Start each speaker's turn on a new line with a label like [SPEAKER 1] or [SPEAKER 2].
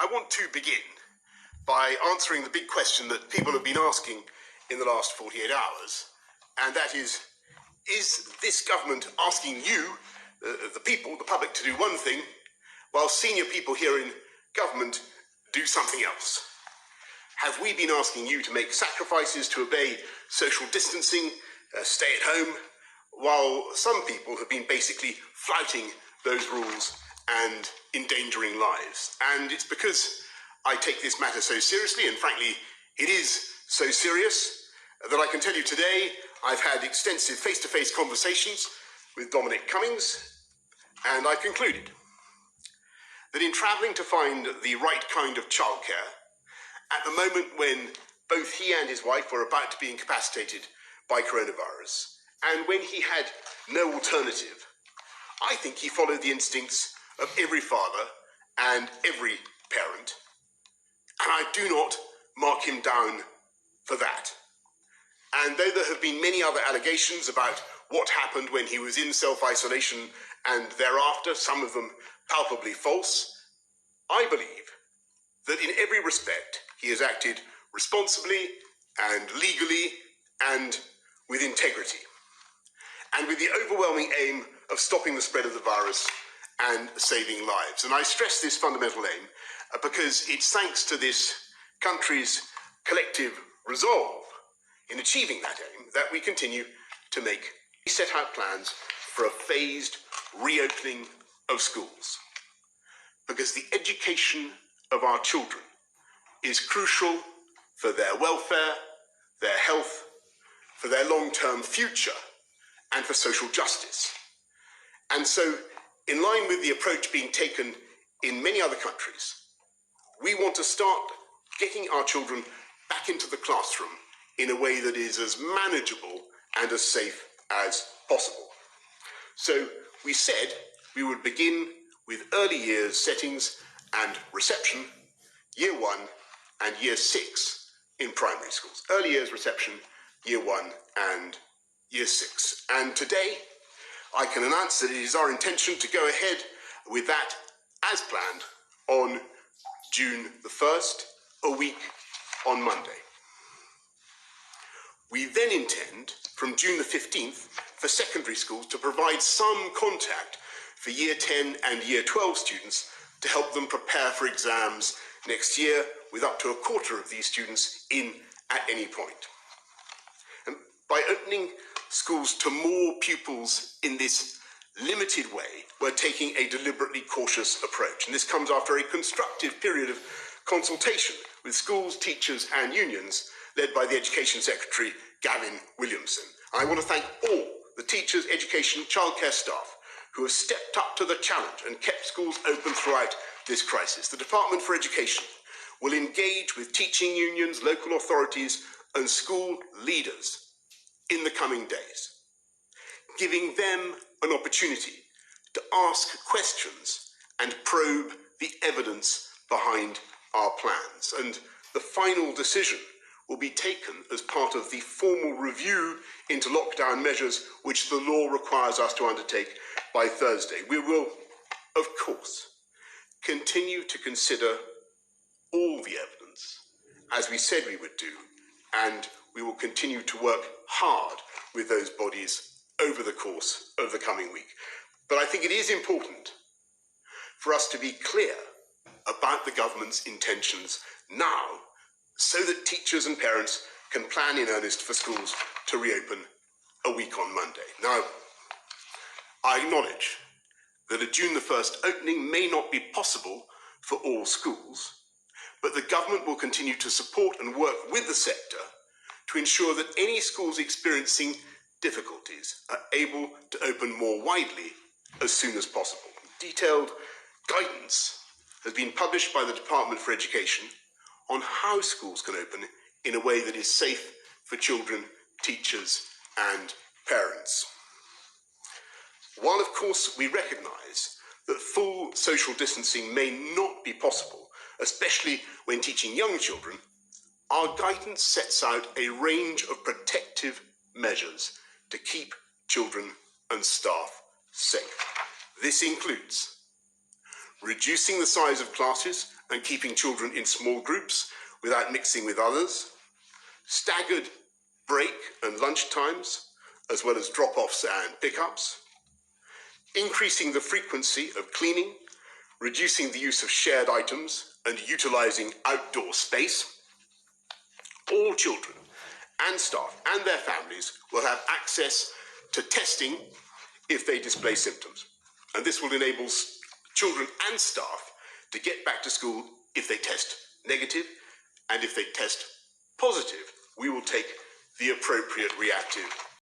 [SPEAKER 1] I want to begin by answering the big question that people have been asking in the last 48 hours, and that is this government asking you, the people, the public, to do one thing, while senior people here in government do something else? Have we been asking you to make sacrifices to obey social distancing, stay at home, while some people have been basically flouting those rules and endangering lives? And it's because I take this matter so seriously, and frankly, it is so serious, that I can tell you today I've had extensive face-to-face conversations with Dominic Cummings, and I concluded that in travelling to find the right kind of childcare, at the moment when both he and his wife were about to be incapacitated by coronavirus, and when he had no alternative, I think he followed the instincts of every father and every parent, and I do not mark him down for that. And though there have been many other allegations about what happened when he was in self-isolation and thereafter, some of them palpably false, I believe that in every respect he has acted responsibly and legally and with integrity, and with the overwhelming aim of stopping the spread of the virus and saving lives. And I stress this fundamental aim because it's thanks to this country's collective resolve in achieving that aim that we continue to set out plans for a phased reopening of schools. Because the education of our children is crucial for their welfare, their health, for their long-term future, and for social justice. And so, in line with the approach being taken in many other countries, we want to start getting our children back into the classroom in a way that is as manageable and as safe as possible. So we said we would begin with early years settings and reception, year 1 and year 6 in primary schools. Early years reception, year 1 and year 6. And today I can announce that it is our intention to go ahead with that as planned on June the 1st, a week on Monday. We then intend, from June the 15th, for secondary schools to provide some contact for year 10 and year 12 students to help them prepare for exams next year, with up to a quarter of these students in at any point. And by opening schools to more pupils in this limited way, we're taking a deliberately cautious approach. And this comes after a constructive period of consultation with schools, teachers and unions, led by the Education Secretary, Gavin Williamson. I want to thank all the teachers, education, childcare staff who have stepped up to the challenge and kept schools open throughout this crisis. The Department for Education will engage with teaching unions, local authorities and school leaders in the coming days, giving them an opportunity to ask questions and probe the evidence behind our plans. And the final decision will be taken as part of the formal review into lockdown measures which the law requires us to undertake by Thursday. We will, of course, continue to consider all the evidence, as we said we would do, and we will continue to work hard with those bodies over the course of the coming week. But I think it is important for us to be clear about the government's intentions now, so that teachers and parents can plan in earnest for schools to reopen a week on Monday. Now, I acknowledge that a June the 1st opening may not be possible for all schools, but the government will continue to support and work with the sector to ensure that any schools experiencing difficulties are able to open more widely as soon as possible. Detailed guidance has been published by the Department for Education on how schools can open in a way that is safe for children, teachers and parents. While, of course, we recognise that full social distancing may not be possible, especially when teaching young children, our guidance sets out a range of protective measures to keep children and staff safe. This includes reducing the size of classes and keeping children in small groups without mixing with others, staggered break and lunch times, as well as drop-offs and pickups, increasing the frequency of cleaning, reducing the use of shared items, and utilising outdoor space. All children and staff and their families will have access to testing if they display symptoms. And this will enable children and staff to get back to school if they test negative, and if they test positive, we will take the appropriate reactive